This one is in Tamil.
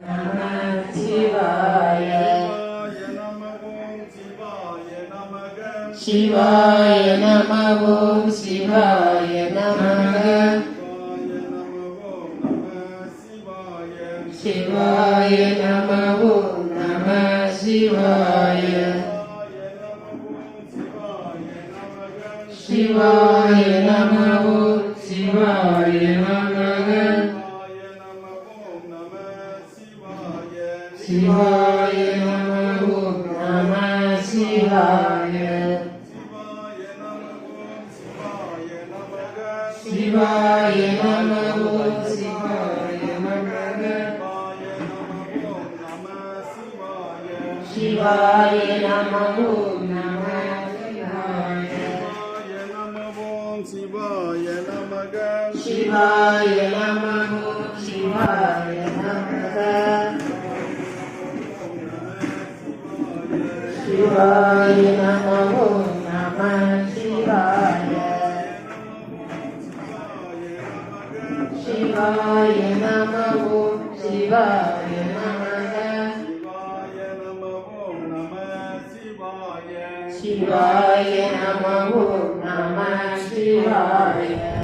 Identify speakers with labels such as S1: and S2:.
S1: நம சிவாய சிவாய நம ஓம் சிவாய நமக சிவாய நம ஓம் நம சிவாய சிவாய நம ஓம் சிவாய நமக சிவாய நம ஓம் நம சிவாய சிவாய நம ஓம் சிவாய நமக சிவாய நம ஓம் நம சிவாய சிவாய நம ஓம் சிவாய நமக சிவாய நம ஓம் நம சிவாய சிவாய நம ஓம் சிவாய நமக சிவாய நம ஓம் நம சிவாய